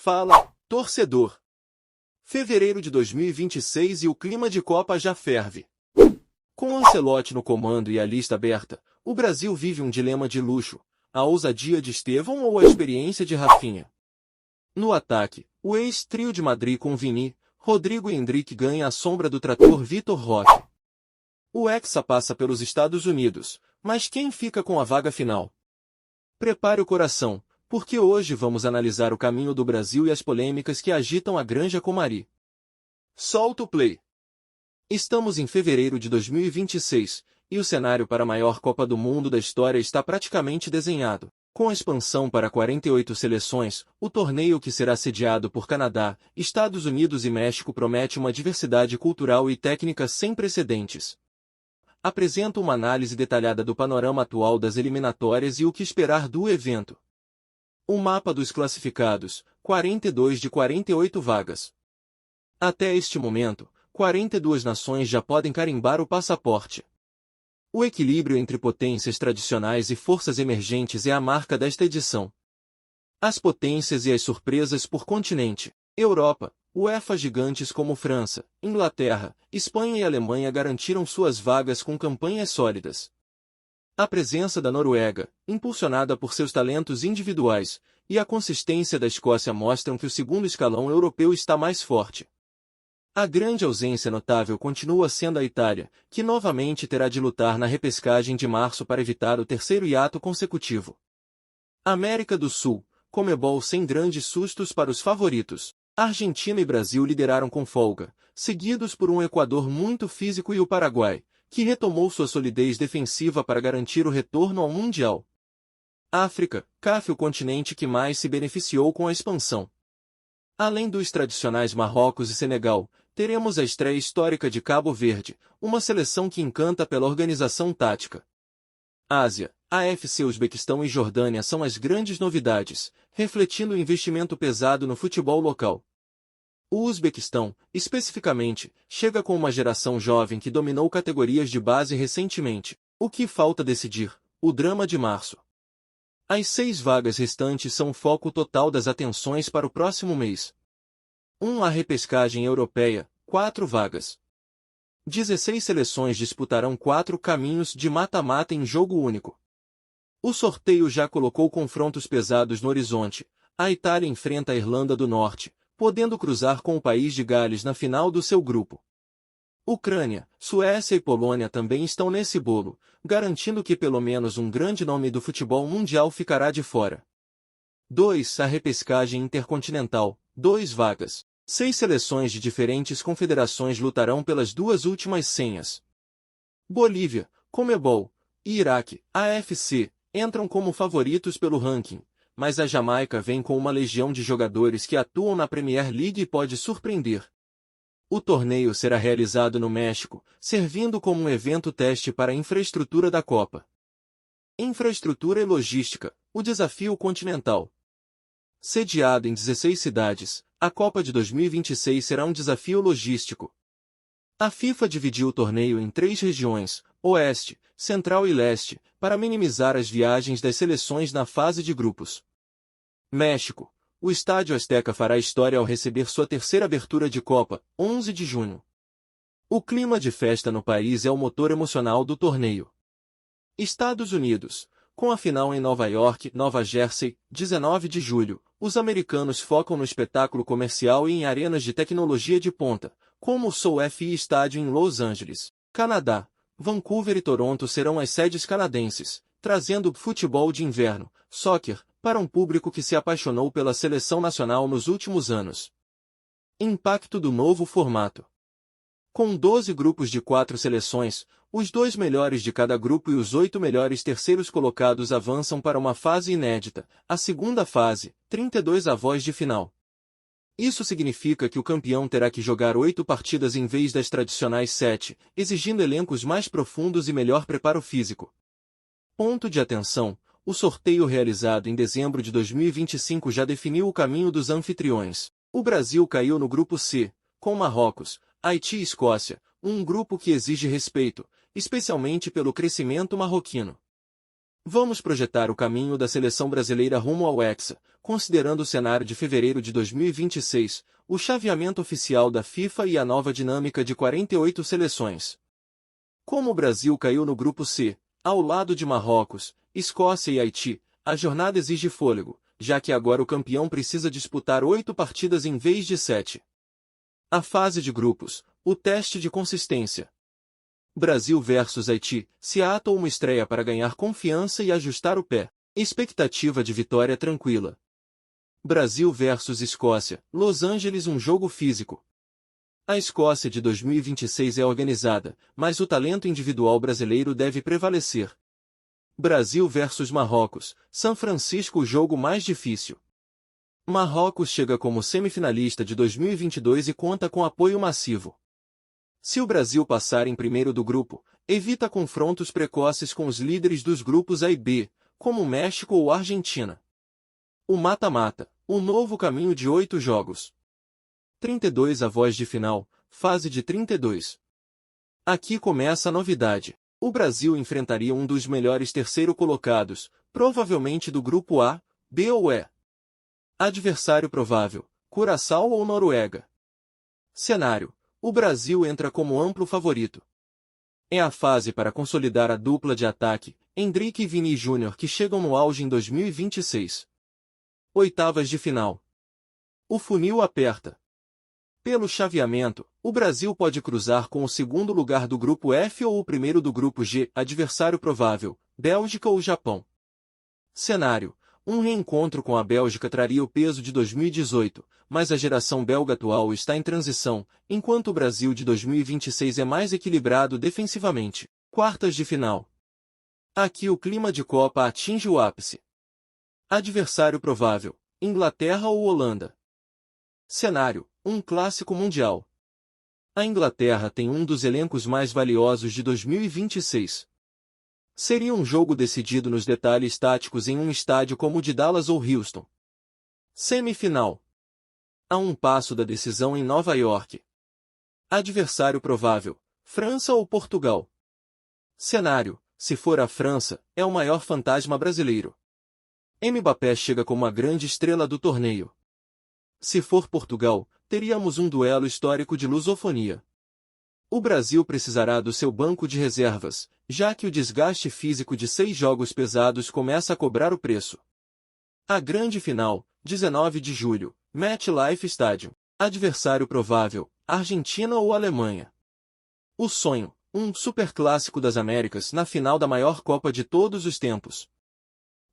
Fala, torcedor! Fevereiro de 2026 e o clima de Copa já ferve. Com Ancelotti no comando e a lista aberta, o Brasil vive um dilema de luxo: a ousadia de Estevão ou a experiência de Rafinha. No ataque, o ex-trio de Madrid com Vini, Rodrigo e Endrick ganha a sombra do trator Vitor Roque. O Hexa passa pelos Estados Unidos, mas quem fica com a vaga final? Prepare o coração, porque hoje vamos analisar o caminho do Brasil e as polêmicas que agitam a Granja Comari. Solta o play! Estamos em fevereiro de 2026, e o cenário para a maior Copa do Mundo da história está praticamente desenhado. Com a expansão para 48 seleções, o torneio que será sediado por Canadá, Estados Unidos e México promete uma diversidade cultural e técnica sem precedentes. Apresento uma análise detalhada do panorama atual das eliminatórias e o que esperar do evento. O mapa dos classificados, 42 de 48 vagas. Até este momento, 42 nações já podem carimbar o passaporte. O equilíbrio entre potências tradicionais e forças emergentes é a marca desta edição. As potências e as surpresas por continente. Europa, UEFA gigantes como França, Inglaterra, Espanha e Alemanha garantiram suas vagas com campanhas sólidas. A presença da Noruega, impulsionada por seus talentos individuais, e a consistência da Escócia mostram que o segundo escalão europeu está mais forte. A grande ausência notável continua sendo a Itália, que novamente terá de lutar na repescagem de março para evitar o terceiro hiato consecutivo. América do Sul, Conmebol sem grandes sustos para os favoritos. Argentina e Brasil lideraram com folga, seguidos por um Equador muito físico e o Paraguai, que retomou sua solidez defensiva para garantir o retorno ao Mundial. África, CAF, o continente que mais se beneficiou com a expansão. Além dos tradicionais Marrocos e Senegal, teremos a estreia histórica de Cabo Verde, uma seleção que encanta pela organização tática. Ásia, AFC, Uzbequistão e Jordânia são as grandes novidades, refletindo o investimento pesado no futebol local. O Uzbequistão, especificamente, chega com uma geração jovem que dominou categorias de base recentemente. O que falta decidir? O drama de março. As 6 vagas restantes são o foco total das atenções para o próximo mês. A repescagem europeia, 4 vagas. 16 seleções disputarão 4 caminhos de mata-mata em jogo único. O sorteio já colocou confrontos pesados no horizonte. A Itália enfrenta a Irlanda do Norte, podendo cruzar com o país de Gales na final do seu grupo. Ucrânia, Suécia e Polônia também estão nesse bolo, garantindo que pelo menos um grande nome do futebol mundial ficará de fora. 2. A repescagem intercontinental, 2 vagas. 6 seleções de diferentes confederações lutarão pelas 2 últimas senhas. Bolívia, Conmebol e Iraque, AFC, entram como favoritos pelo ranking, mas a Jamaica vem com uma legião de jogadores que atuam na Premier League e pode surpreender. O torneio será realizado no México, servindo como um evento teste para a infraestrutura da Copa. Infraestrutura e logística, o desafio continental. Sediado em 16 cidades, a Copa de 2026 será um desafio logístico. A FIFA dividiu o torneio em 3 regiões, Oeste, Central e Leste, para minimizar as viagens das seleções na fase de grupos. México. O Estádio Azteca fará história ao receber sua terceira abertura de Copa, 11 de junho. O clima de festa no país é o motor emocional do torneio. Estados Unidos. Com a final em Nova York, Nova Jersey, 19 de julho, os americanos focam no espetáculo comercial e em arenas de tecnologia de ponta, como o SoFi Stadium em Los Angeles. Canadá. Vancouver e Toronto serão as sedes canadenses, trazendo futebol de inverno, soccer, para um público que se apaixonou pela seleção nacional nos últimos anos. Impacto do novo formato. Com 12 grupos de 4 seleções, os 2 melhores de cada grupo e os 8 melhores terceiros colocados avançam para uma fase inédita, a segunda fase, 32 avós de final. Isso significa que o campeão terá que jogar 8 partidas em vez das tradicionais 7, exigindo elencos mais profundos e melhor preparo físico. Ponto de atenção: o sorteio realizado em dezembro de 2025 já definiu o caminho dos anfitriões. O Brasil caiu no grupo C, com Marrocos, Haiti e Escócia, um grupo que exige respeito, especialmente pelo crescimento marroquino. Vamos projetar o caminho da seleção brasileira rumo ao Hexa, considerando o cenário de fevereiro de 2026, o chaveamento oficial da FIFA e a nova dinâmica de 48 seleções. Como o Brasil caiu no grupo C, ao lado de Marrocos, Escócia e Haiti, a jornada exige fôlego, já que agora o campeão precisa disputar 8 partidas em vez de 7. A fase de grupos, o teste de consistência. Brasil versus Haiti, Seattle uma estreia para ganhar confiança e ajustar o pé. Expectativa de vitória tranquila. Brasil versus Escócia, Los Angeles um jogo físico. A Escócia de 2026 é organizada, mas o talento individual brasileiro deve prevalecer. Brasil versus Marrocos, São Francisco o jogo mais difícil. Marrocos chega como semifinalista de 2022 e conta com apoio massivo. Se o Brasil passar em primeiro do grupo, evita confrontos precoces com os líderes dos grupos A e B, como México ou Argentina. O mata-mata, o novo caminho de 8 jogos. 32 avós de final, fase de 32. Aqui começa a novidade. O Brasil enfrentaria um dos melhores terceiro colocados, provavelmente do grupo A, B ou E. Adversário provável, Curaçao ou Noruega. Cenário: o Brasil entra como amplo favorito. É a fase para consolidar a dupla de ataque, Endrick e Vini Júnior que chegam no auge em 2026. Oitavas de final. O funil aperta. Pelo chaveamento, o Brasil pode cruzar com o segundo lugar do grupo F ou o primeiro do grupo G, adversário provável, Bélgica ou Japão. Cenário: um reencontro com a Bélgica traria o peso de 2018, mas a geração belga atual está em transição, enquanto o Brasil de 2026 é mais equilibrado defensivamente. Quartas de final. Aqui o clima de Copa atinge o ápice. Adversário provável, Inglaterra ou Holanda. Cenário: um clássico mundial. A Inglaterra tem um dos elencos mais valiosos de 2026. Seria um jogo decidido nos detalhes táticos em um estádio como o de Dallas ou Houston. Semifinal. A um passo da decisão em Nova York. Adversário provável, França ou Portugal. Cenário: se for a França, é o maior fantasma brasileiro. Mbappé chega como a grande estrela do torneio. Se for Portugal, teríamos um duelo histórico de lusofonia. O Brasil precisará do seu banco de reservas, já que o desgaste físico de 6 jogos pesados começa a cobrar o preço. A grande final, 19 de julho, MetLife Stadium. Adversário provável, Argentina ou Alemanha. O sonho, um superclássico das Américas na final da maior Copa de todos os tempos.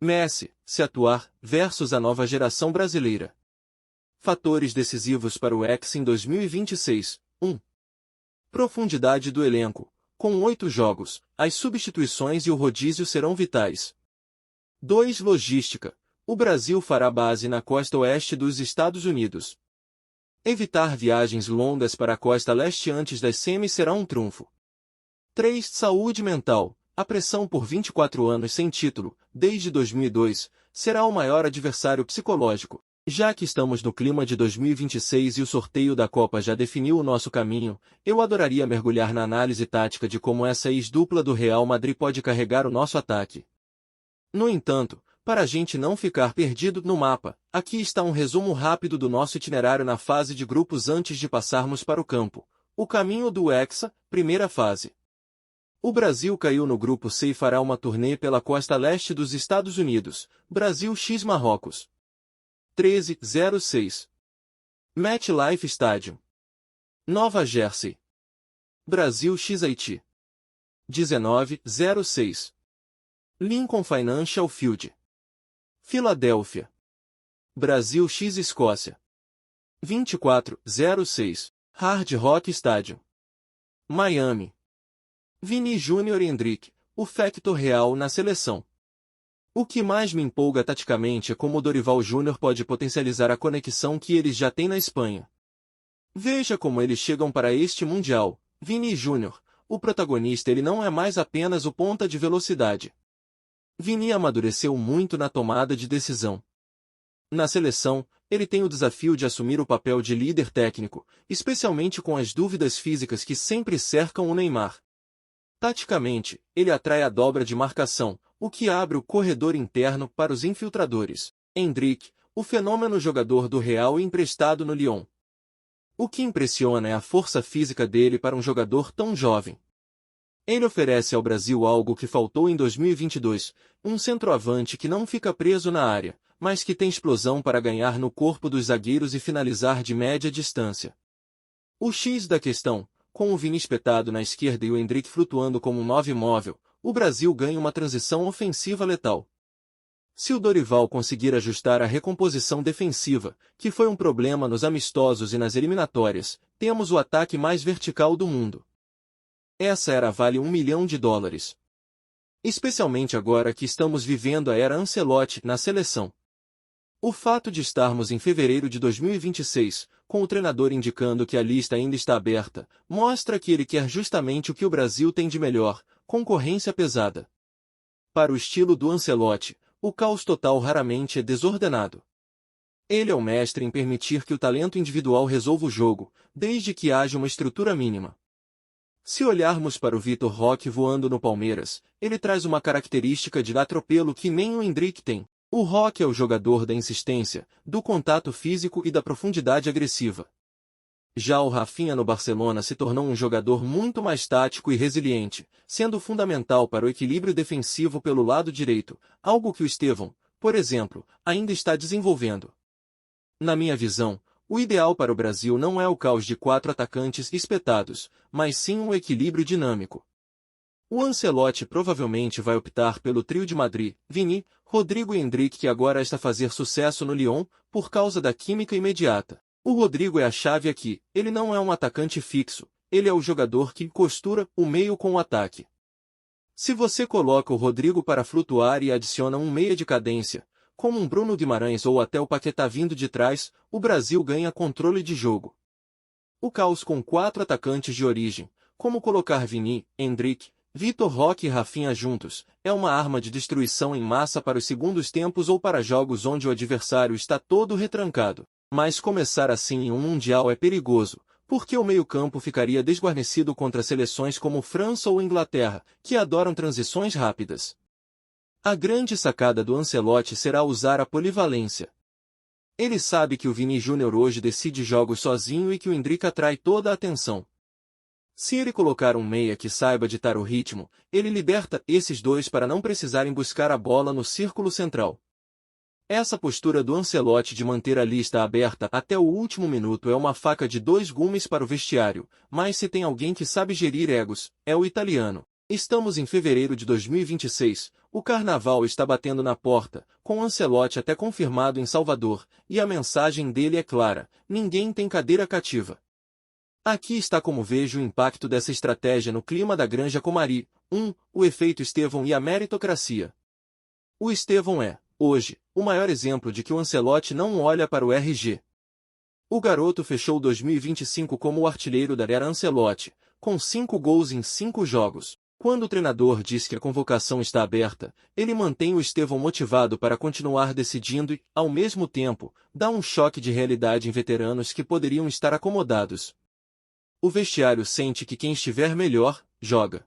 Messi, se atuar, versus a nova geração brasileira. Fatores decisivos para o Hexa em 2026. 1. Profundidade do elenco. Com 8 jogos, as substituições e o rodízio serão vitais. 2. Logística. O Brasil fará base na costa oeste dos Estados Unidos. Evitar viagens longas para a costa leste antes das semis será um trunfo. 3. Saúde mental. A pressão por 24 anos sem título, desde 2002, será o maior adversário psicológico. Já que estamos no clima de 2026 e o sorteio da Copa já definiu o nosso caminho, eu adoraria mergulhar na análise tática de como essa ex-dupla do Real Madrid pode carregar o nosso ataque. No entanto, para a gente não ficar perdido no mapa, aqui está um resumo rápido do nosso itinerário na fase de grupos antes de passarmos para o campo. O caminho do Hexa, primeira fase. O Brasil caiu no grupo C e fará uma turnê pela costa leste dos Estados Unidos, Brasil x Marrocos. 13:06. MetLife Stadium. Nova Jersey. Brasil x Haiti. 19:06. Lincoln Financial Field. Filadélfia. Brasil x Escócia. 24:06. Hard Rock Stadium. Miami. Vini Júnior e Endrick, o factor real na seleção. O que mais me empolga taticamente é como o Dorival Júnior pode potencializar a conexão que eles já têm na Espanha. Veja como eles chegam para este Mundial. Vini Júnior, o protagonista, ele não é mais apenas o ponta de velocidade. Vini amadureceu muito na tomada de decisão. Na seleção, ele tem o desafio de assumir o papel de líder técnico, especialmente com as dúvidas físicas que sempre cercam o Neymar. Taticamente, ele atrai a dobra de marcação, o que abre o corredor interno para os infiltradores. Endrick, o fenômeno jogador do Real e emprestado no Lyon. O que impressiona é a força física dele para um jogador tão jovem. Ele oferece ao Brasil algo que faltou em 2022, um centroavante que não fica preso na área, mas que tem explosão para ganhar no corpo dos zagueiros e finalizar de média distância. O X da questão, com o Vini espetado na esquerda e o Endrick flutuando como um 9 móvel, o Brasil ganha uma transição ofensiva letal. Se o Dorival conseguir ajustar a recomposição defensiva, que foi um problema nos amistosos e nas eliminatórias, temos o ataque mais vertical do mundo. Essa era vale $1 milhão. Especialmente agora que estamos vivendo a era Ancelotti na seleção. O fato de estarmos em fevereiro de 2026, com o treinador indicando que a lista ainda está aberta, mostra que ele quer justamente o que o Brasil tem de melhor, concorrência pesada. Para o estilo do Ancelotti, o caos total raramente é desordenado. Ele é o mestre em permitir que o talento individual resolva o jogo, desde que haja uma estrutura mínima. Se olharmos para o Vitor Roque voando no Palmeiras, ele traz uma característica de atropelo que nem o Endrick tem. O Roque é o jogador da insistência, do contato físico e da profundidade agressiva. Já o Rafinha no Barcelona se tornou um jogador muito mais tático e resiliente, sendo fundamental para o equilíbrio defensivo pelo lado direito, algo que o Estevão, por exemplo, ainda está desenvolvendo. Na minha visão, o ideal para o Brasil não é o caos de 4 atacantes espetados, mas sim um equilíbrio dinâmico. O Ancelotti provavelmente vai optar pelo trio de Madrid, Vini, Rodrigo e Endrick, que agora está a fazer sucesso no Lyon, por causa da química imediata. O Rodrigo é a chave aqui, ele não é um atacante fixo, ele é o jogador que costura o meio com o ataque. Se você coloca o Rodrigo para flutuar e adiciona um meia de cadência, como um Bruno Guimarães ou até o Paquetá vindo de trás, o Brasil ganha controle de jogo. O caos com 4 atacantes de origem, como colocar Vini, Endrick, Vitor Roque e Rafinha juntos, é uma arma de destruição em massa para os segundos tempos ou para jogos onde o adversário está todo retrancado. Mas começar assim em um Mundial é perigoso, porque o meio-campo ficaria desguarnecido contra seleções como França ou Inglaterra, que adoram transições rápidas. A grande sacada do Ancelotti será usar a polivalência. Ele sabe que o Vini Júnior hoje decide jogos sozinho e que o Endrick atrai toda a atenção. Se ele colocar um meia que saiba ditar o ritmo, ele liberta esses dois para não precisarem buscar a bola no círculo central. Essa postura do Ancelotti de manter a lista aberta até o último minuto é uma faca de 2 gumes para o vestiário, mas se tem alguém que sabe gerir egos, é o italiano. Estamos em fevereiro de 2026, o carnaval está batendo na porta, com Ancelotti até confirmado em Salvador, e a mensagem dele é clara: ninguém tem cadeira cativa. Aqui está como vejo o impacto dessa estratégia no clima da Granja Comari. 1. O efeito Estevão e a meritocracia. O Estevão é, hoje, o maior exemplo de que o Ancelotti não olha para o RG. O garoto fechou 2025 como o artilheiro da era Ancelotti, com 5 gols em 5 jogos. Quando o treinador diz que a convocação está aberta, ele mantém o Estevão motivado para continuar decidindo e, ao mesmo tempo, dá um choque de realidade em veteranos que poderiam estar acomodados. O vestiário sente que quem estiver melhor, joga.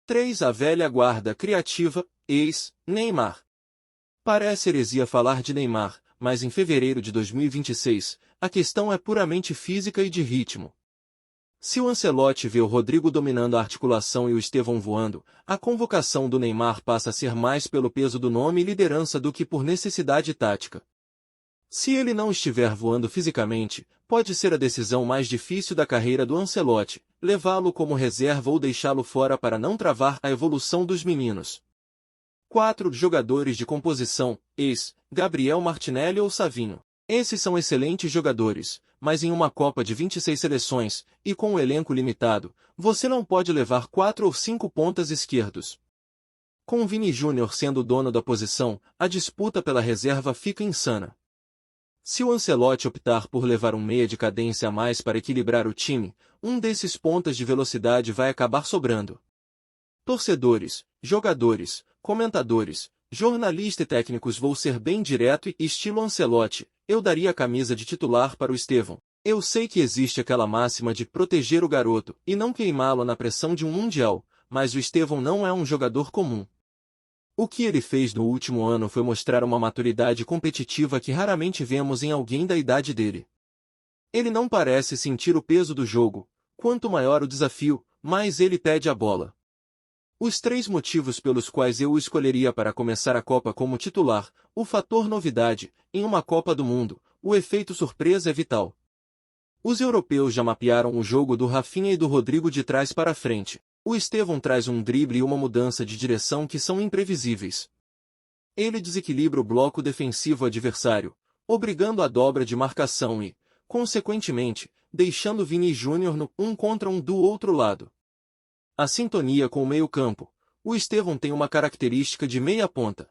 3. A velha guarda criativa, ex-Neymar. Parece heresia falar de Neymar, mas em fevereiro de 2026, a questão é puramente física e de ritmo. Se o Ancelotti vê o Rodrigo dominando a articulação e o Estevão voando, a convocação do Neymar passa a ser mais pelo peso do nome e liderança do que por necessidade tática. Se ele não estiver voando fisicamente, pode ser a decisão mais difícil da carreira do Ancelotti, levá-lo como reserva ou deixá-lo fora para não travar a evolução dos meninos. 4. Jogadores de composição, Gabriel Martinelli ou Savinho. Esses são excelentes jogadores, mas em uma Copa de 26 seleções, e com um elenco limitado, você não pode levar 4 ou 5 pontas esquerdos. Com o Vini Júnior sendo o dono da posição, a disputa pela reserva fica insana. Se o Ancelotti optar por levar um meia de cadência a mais para equilibrar o time, um desses pontas de velocidade vai acabar sobrando. Torcedores, jogadores, comentadores, jornalistas e técnicos, vou ser bem direto e estilo Ancelotti, eu daria a camisa de titular para o Estevão. Eu sei que existe aquela máxima de proteger o garoto e não queimá-lo na pressão de um Mundial, mas o Estevão não é um jogador comum. O que ele fez no último ano foi mostrar uma maturidade competitiva que raramente vemos em alguém da idade dele. Ele não parece sentir o peso do jogo. Quanto maior o desafio, mais ele pede a bola. Os 3 motivos pelos quais eu o escolheria para começar a Copa como titular: o fator novidade, em uma Copa do Mundo, o efeito surpresa é vital. Os europeus já mapearam o jogo do Rafinha e do Rodrigo de trás para frente. O Estevão traz um drible e uma mudança de direção que são imprevisíveis. Ele desequilibra o bloco defensivo adversário, obrigando a dobra de marcação e, consequentemente, deixando Vini Júnior no 1 contra 1 do outro lado. A sintonia com o meio-campo. O Estevão tem uma característica de meia-ponta.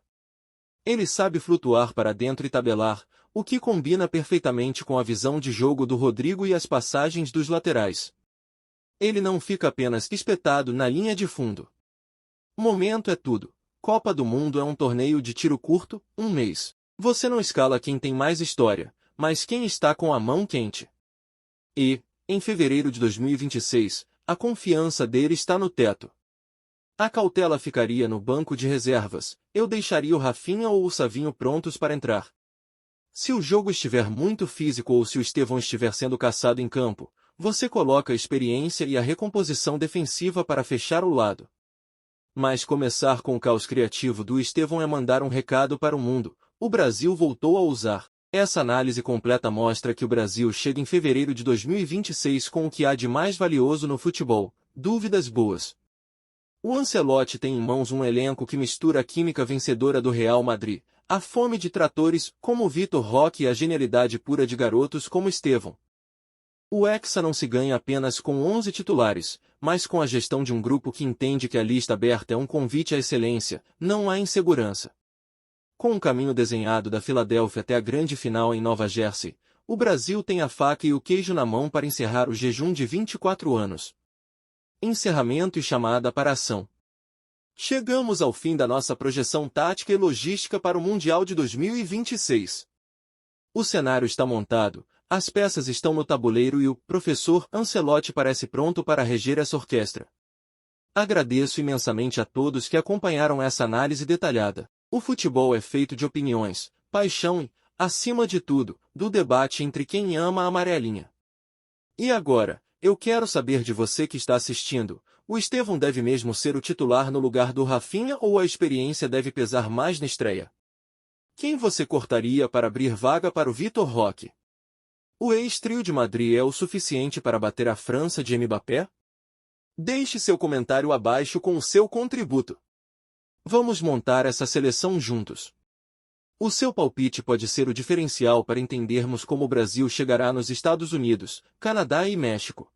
Ele sabe flutuar para dentro e tabelar, o que combina perfeitamente com a visão de jogo do Rodrigo e as passagens dos laterais. Ele não fica apenas espetado na linha de fundo. Momento é tudo. Copa do Mundo é um torneio de tiro curto, 1 mês. Você não escala quem tem mais história, mas quem está com a mão quente. E, em fevereiro de 2026, a confiança dele está no teto. A cautela ficaria no banco de reservas. Eu deixaria o Rafinha ou o Savinho prontos para entrar. Se o jogo estiver muito físico ou se o Estevão estiver sendo caçado em campo, você coloca a experiência e a recomposição defensiva para fechar o lado. Mas começar com o caos criativo do Estevão é mandar um recado para o mundo: o Brasil voltou a ousar. Essa análise completa mostra que o Brasil chega em fevereiro de 2026 com o que há de mais valioso no futebol: dúvidas boas. O Ancelotti tem em mãos um elenco que mistura a química vencedora do Real Madrid, a fome de tratores como Vitor Roque e a genialidade pura de garotos como Estevão. O Hexa não se ganha apenas com 11 titulares, mas com a gestão de um grupo que entende que a lista aberta é um convite à excelência, não há insegurança. Com um caminho desenhado da Filadélfia até a grande final em Nova Jersey, o Brasil tem a faca e o queijo na mão para encerrar o jejum de 24 anos. Encerramento e chamada para a ação. Chegamos ao fim da nossa projeção tática e logística para o Mundial de 2026. O cenário está montado, as peças estão no tabuleiro e o professor Ancelotti parece pronto para reger essa orquestra. Agradeço imensamente a todos que acompanharam essa análise detalhada. O futebol é feito de opiniões, paixão e, acima de tudo, do debate entre quem ama a amarelinha. E agora, eu quero saber de você que está assistindo: o Estevão deve mesmo ser o titular no lugar do Rafinha ou a experiência deve pesar mais na estreia? Quem você cortaria para abrir vaga para o Vitor Roque? O ex-trio de Madrid é o suficiente para bater a França de Mbappé? Deixe seu comentário abaixo com o seu contributo. Vamos montar essa seleção juntos. O seu palpite pode ser o diferencial para entendermos como o Brasil chegará nos Estados Unidos, Canadá e México.